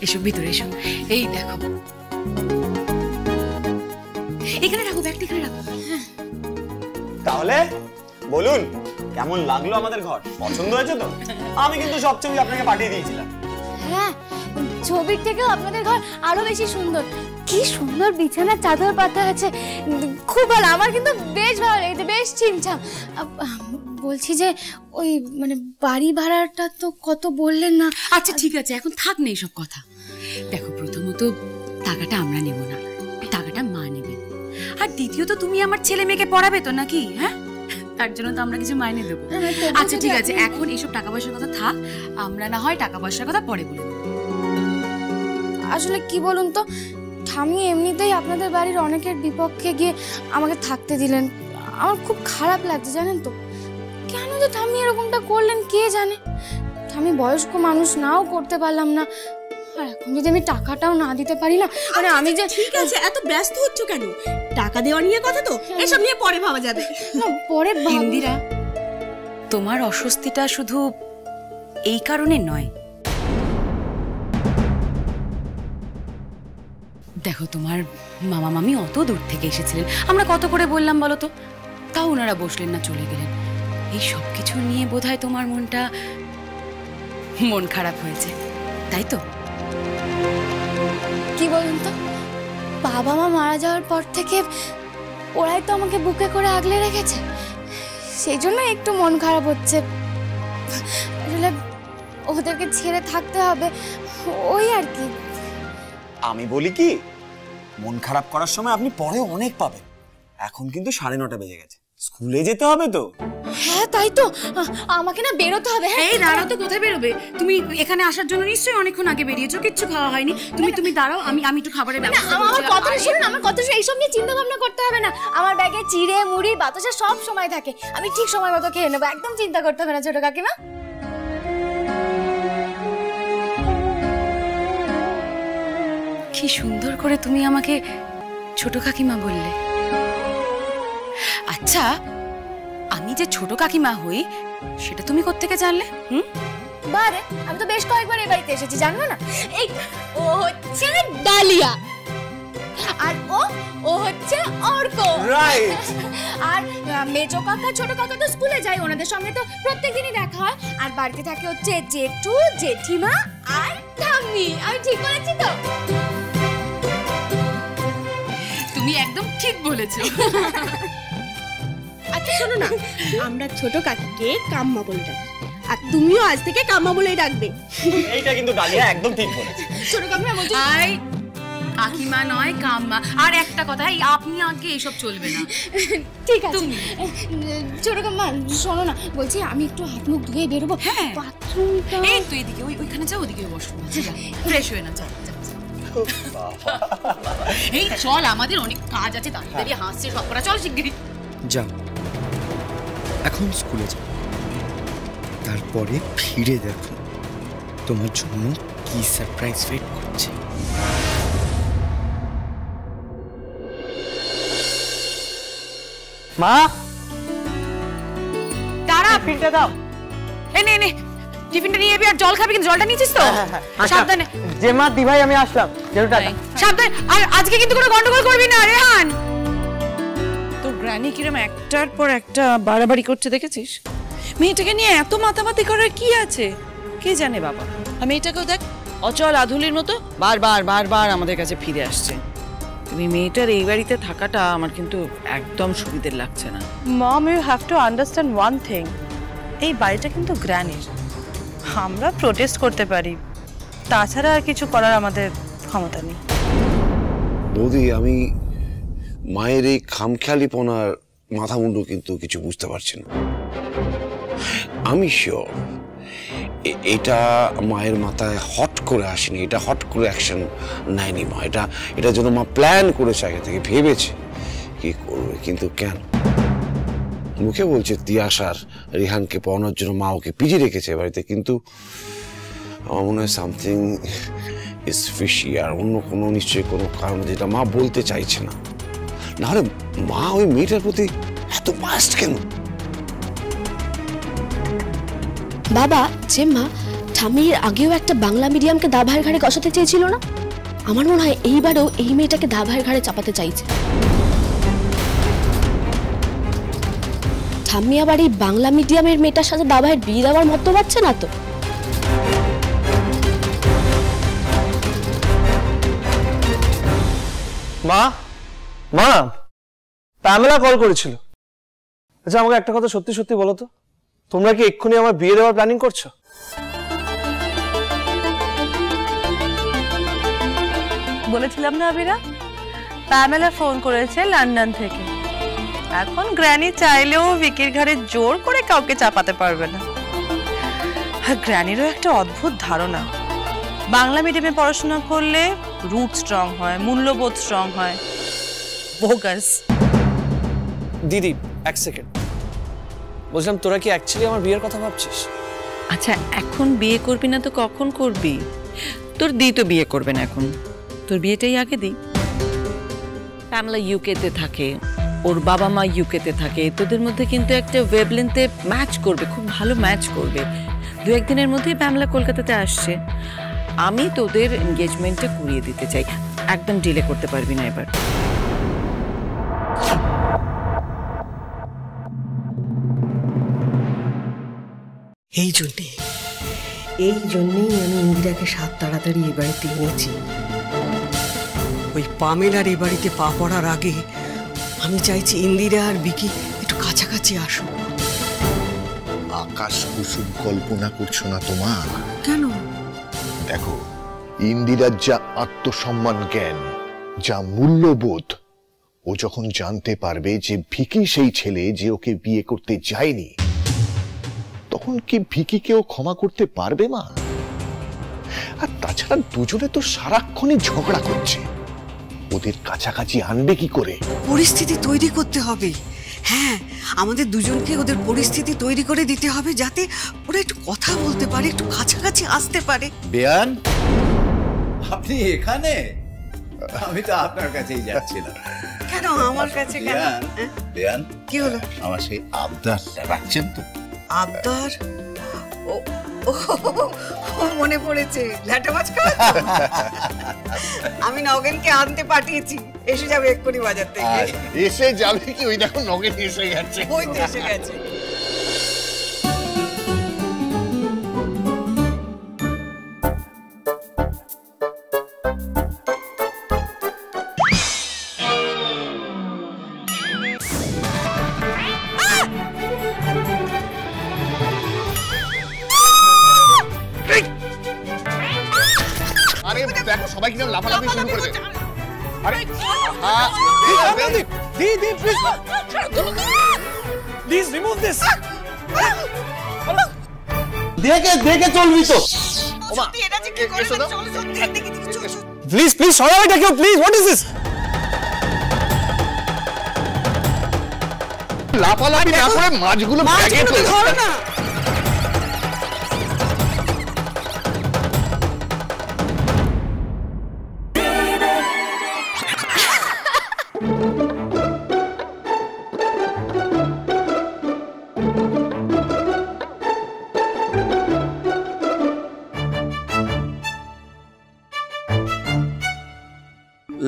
এসো ভিতরে এসো। এই দেখো, এখানে রাখো, ব্যাগটা এখানে রাখো। তাহলে বলুন কেমন লাগলো আমাদের ঘর? পছন্দ হয়েছে তো? আমি কিন্তু সব ছবি আপনাকে পাঠিয়ে দিয়েছিলাম। হ্যাঁ, ছবির থেকেও আপনাদের ঘর আরো বেশি সুন্দর। কি সুন্দর বিছানার চাদর পাতা আছে, খুব ভালো। আমার কিন্তু বেশ ভালো লেগেছে, বেশ ছিমছাম। বলছি যে ওই মানে বাড়ি ভাড়াটা তো কত বললেন না? আচ্ছা ঠিক আছে, এখন থাক না এইসব কথা। দেখো, প্রথমত টাকাটা আমরা নেব না, টাকাটা মা নেবে। আর দ্বিতীয়ত তুমি আমার ছেলে মেয়েকে পড়াবে তো নাকি? হ্যাঁ, তার জন্য তো আমরা কিছু মাইনে দেবো। আচ্ছা ঠিক আছে, এখন এইসব টাকা পয়সার কথা থাক, আমরা না হয় টাকা পয়সার কথা পরে বলবো। আসলে কি বলুন তো, ঠাম্মি এমনিতেই আপনাদের বাড়ির অনেকের বিপক্ষে গিয়ে আমাকে থাকতে দিলেন। আমার খুব খারাপ লাগছে জানেন তো। কেন যে ঠাম্মি এরকমটা করলেন কে জানে। ঠাম্মি বয়স্ক মানুষ, নাও করতে পারলাম না। আর এখন যদি আমি টাকাটাও না দিতে পারি না, মানে আমি যে... ঠিক আছে, এত ব্যস্ত হচ্ছ কেন? টাকা দেওয়া নিয়ে কথা তো, এসব নিয়ে পরে ভাবা যাবে। না, পরে ইন্দিরা, তোমার অস্বস্তিটা শুধু এই কারণে নয়। দেখো, তোমার মামা মামি অত দূর থেকে এসেছিলেন, আমরা কত করে বললাম বলো তো, তাও ওনারা বসলেন না, চলে গেলেন। এই সব কিছু নিয়ে বোধহয় তোমার মন খারাপ হয়েছে, তাই তো? কি বলুন তো, বাবা মা মারা যাওয়ার পর থেকে ওরাই তো আমাকে বুকে করে আগলে রেখেছে, সেই জন্য একটু মন খারাপ হচ্ছে। আসলে ওদেরকে ছেড়ে থাকতে হবে, ওই আর কি। আমি বলি কি, মন খারাপ করার সময় আপনি পরে অনেক পাবেন। এখন কিন্তু 9:30 বেজে গেছে, স্কুলে যেতে হবে তো। হ্যাঁ তাই তো, আমাকে না বেরোতে হবে। এই দাঁড়াও তো, কোথায় বেরোবে? তুমি এখানে আসার জন্য নিশ্চয়ই অনেকক্ষণ আগে বেরিয়েছো, কিচ্ছু খাওয়া হয়নি। তুমি দাঁড়াও, আমি একটু খাবারের ব্যবস্থা করছি। আমার কথাটা শুনুন, আমার কথা শুনুন, এইসব নিয়ে চিন্তা ভাবনা করতে হবে না। আমার ব্যাগে চিড়ে মুড়ি বাতাসা সব সময় থাকে, আমি ঠিক সময় মতো খেয়ে নেবো, একদম চিন্তা করতে হবে না ছোট কাকিমা। কি সুন্দর করে তুমি আমাকে ছোট কাকিমা বললে। আচ্ছা, আমি যে ছোট কাকিমা হই সেটা তুমি কোত্থেকে জানলে? বারে, আমি তো বেশ কয়েকবার এই বাড়িতে এসেছি, জানবো না? এই ও হচ্ছে ডালিয়া, আর ও হচ্ছে অর্ক। রাইট। আর মেজো কাকা ছোট কাকা তো স্কুলে যায়, ওনাদের সঙ্গে তো প্রত্যেকদিনই দেখা হয়। আর বাড়িতে থাকে হচ্ছে জেঠু, জেঠিমা আর ঠাম্মি। আমি ঠিক বলেছি তো? তুমি একদম ঠিক বলেছো। আচ্ছা শোনো না, আমরা ছোট কাকিকে কাম্মা বলে ডাকি, আর তুমিও আজ থেকে কাম্মা বলেই ডাকবে। এইটা কিন্তু ডালিয়া একদম ঠিক বলেছে। ছোট কাকিমা বলছি, আই কাকিমা নয় কাম্মা। আর একটা কথা, আপনি আগে এসব চলবে না। ঠিক আছে ছোট কাকিমা, শোনো না, বলছি আমি একটু হাত মুখ ধুয়ে বেরোবো। হ্যাঁ, বাথরুমটা এই তুই এদিকে, ওইখানে যাও, ওদিকে বসো, ফ্রেশ হয়ে না, যাও। এই চল, আমাদের অনেক কাজ আছে, দাঁড়িয়ে হাসছে সব করা, চল শিগগিরই যাও। এখন স্কুলে যাও, তারপরে ফিরে দেখো তোমার জন্য কি সারপ্রাইজ ওয়েট করছে। মা, দাঁড়া, টিফিনটা দাও। নে টিফিনটা নিয়ে যাবি, আর জল খাবি কিন্তু জলটা নিয়েছিস তো? সাবধানে। যে মা, দি ভাই, আমি আসলাম। সাবধান, আর আজকে কিন্তু কোনো গন্ডগোল করবি না রেহান। তোর গ্র্যানি কিরম একটার পর একটা বাড়াবাড়ি করছে দেখেছিস? মেয়েটাকে নিয়ে এত মাতামাতি করার কি আছে কে জানে বাবা। আর মেয়েটাকেও দেখ, অচল আধুলির মতো বারবার আমাদের কাছে ফিরে আসছে। তুমি মেয়েটার এই বাড়িতে থাকাটা আমার কিন্তু একদম সুবিধের লাগছে না। Mom, you have to understand one thing, এই বাড়িটা কিন্তু গ্র্যানির। আমরা প্রোটেস্ট করতে পারি, তাছাড়া আর কিছু করার আমাদের ক্ষমতা নেই। বৌদি, আমি মায়ের এই খামখেয়ালিপনার মাথা মুন্ডু কিন্তু কিছু বুঝতে পারছি না। আমি শিওর এটা মায়ের মাথায় হট করে আসেনি, এটা হট করে অ্যাকশন নেয়নি মা। এটা জন্য মা প্ল্যান করেছে, আগে থেকে ভেবেছে কি করবে। কিন্তু কেন? মুখে বলছে তিয়াস আর রিহানকে পড়ানোর জন্য মা ওকে পিজি রেখেছে বাড়িতে, কিন্তু আমার মনে হয় সামথিং ইজ ফিশি। আর অন্য কোনো নিশ্চয়ই কোনো কারণ যেটা মা বলতে চাইছে না। নাহলে মা ওই মেয়েটার প্রতি এত বাস্ট কেন? বাবা, জেম্মা, ঠাম্মির আগেও একটা বাংলা মিডিয়ামকে দা ভাইয়ের ঘাড়ে কষাতে চেয়েছিল না? আমার মনে হয় এইবারেও এই মেয়েটাকে দা ভাইয়ের ঘাড়ে চাপাতে চাইছে। ঠাম্মি আবার এই বাংলা মিডিয়ামের মেয়েটার সাথে দা ভাইয়ের বিয়ে দেওয়ার মতো পারছে না তো? মা মা প্যামেলা কল করেছিল। আচ্ছা আমাকে একটা কথা সত্যি সত্যি বলো তো, তোমরা কি এক্ষুনি আমার বিয়ে দেওয়ার প্ল্যানিং করছো? বলেছিলাম না আবিরা, প্যামেলা ফোন করেছে লন্ডন থেকে। এখন গ্র্যানি চাইলেও ভিকির ঘাড়ে জোর করে কাউকে চাপাতে পারবে না। আর গ্র্যানিরও একটা অদ্ভুত ধারণা, বাংলা মিডিয়ামে পড়াশোনা করলে রুট স্ট্রং হয়, মূল্যবোধ স্ট্রং হয়। বোগাস। দিদি এক সেকেন্ড, বলছিলাম তোরা কি অ্যাকচুয়ালি আমার বিয়ের কথা ভাবছিস? আচ্ছা এখন বিয়ে করবি না তো কখন করবি? তোর দি তো বিয়ে করবে না এখন, তোর বিয়েটাই আগে দি। প্যামেলা ইউকেতে থাকে, ওর বাবা মা ইউকেতে থাকে, তোদের মধ্যে কিন্তু একটা ওয়েভলেন্থে ম্যাচ করবে, খুব ভালো ম্যাচ করবে। দু একদিনের মধ্যেই প্যামেলা কলকাতাতে আসছে। আমি তোদের এনগেজমেন্টটা করিয়ে দিতে চাই, একদম ডিলে করতে পারবি না এবার। এই জন্যেই আমি ইন্দিরাকে সাত তাড়াতাড়ি এ বাড়িতে এনেছি। ওই পামেলার এ বাড়িতে পা পড়ার আগে আমি চাইছি ইন্দিরা আর বিকি একটু কাছাকাছি আসুক। আকাশ কুসুম কল্পনা করছো না তোমার? কেন? দেখো, ইন্দিরার যা আত্মসম্মান জ্ঞান, যা মূল্যবোধ, ও যখন জানতে পারবে যে ভিকি সেই ছেলে যে ওকে বিয়ে করতে যায়নি, তখন কি ভিকিকেও ক্ষমা করতে পারবে মা? আর তাছাড়া দুজনে তো সারাক্ষণই ঝগড়া করছে, ওদের কাছাকাছি আনবে কি করে? পরিস্থিতি তৈরি করতে হবে। হ্যাঁ, আমাদের দুজনকে ওদের পরিস্থিতি তৈরি করে দিতে হবে, যাতে ওরা একটু কথা বলতে পারে, একটু কাছাকাছি আসতে পারে। বেয়ান, আপনি এখানে? আমি তো আপনার কাছেই যাচ্ছিলাম। কেন আমার কাছে? কেন বেয়ান, কি হলো? আমার সেই আবদারটা রাখছেন তো? আবদার? ও মনে পড়েছে, ল্যাটা মাছ খাওয়া। আমি নগেনকে আনতে পাঠিয়েছি, এসে যাবে এক্ষুনি বাজার থেকে। এসে যাবে কি? ওই দেখো নগেন এসে গেছে। ওই তো এসে গেছে। আরে দেখো সবাই কিনা লাফালাফি শুরু করেছে। আরে প্লিজ রিমুভ দিস। দেখে চলবি তো। প্লিজ প্লিজ সরাও এটাকে, প্লিজ। What is this? লাফালাফি না করে মাছগুলো ব্যাগে তোলো না।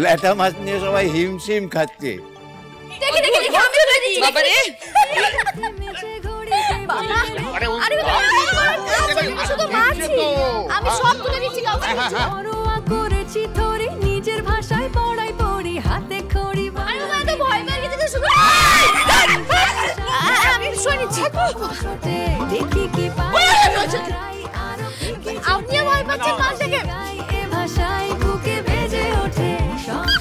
ল্যাটা মাছ নিয়ে সবাই হিমশিম খাচ্ছে। নিজের ভাষায় পড়াই পড়ি, হাতে খড়ি। দেখি কি আপনি ভয় পাচ্ছেন মাছটাকে? এ ভাষায় বুকে ভেজে ওঠে।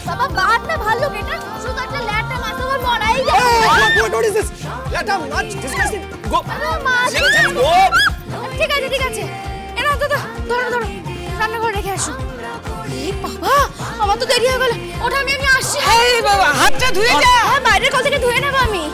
বাবা বাদ না, ভালো কেটা শুধু একটা ল্যাটা মাছ আমার মরাই যায়। What is this? ল্যাটা much, disgusting. Go. Go. ঠিক আছে ঠিক আছে, এরা তো ধরো ধরো, রান্না করে রেখে আসো। এই বাবা, আমার তো দেরি হয়ে গেল। ওটা আমি আসছি। এই বাবা, হাতটা ধুয়ে যা। বাইরের কল থেকে ধুয়ে নেবো আমি।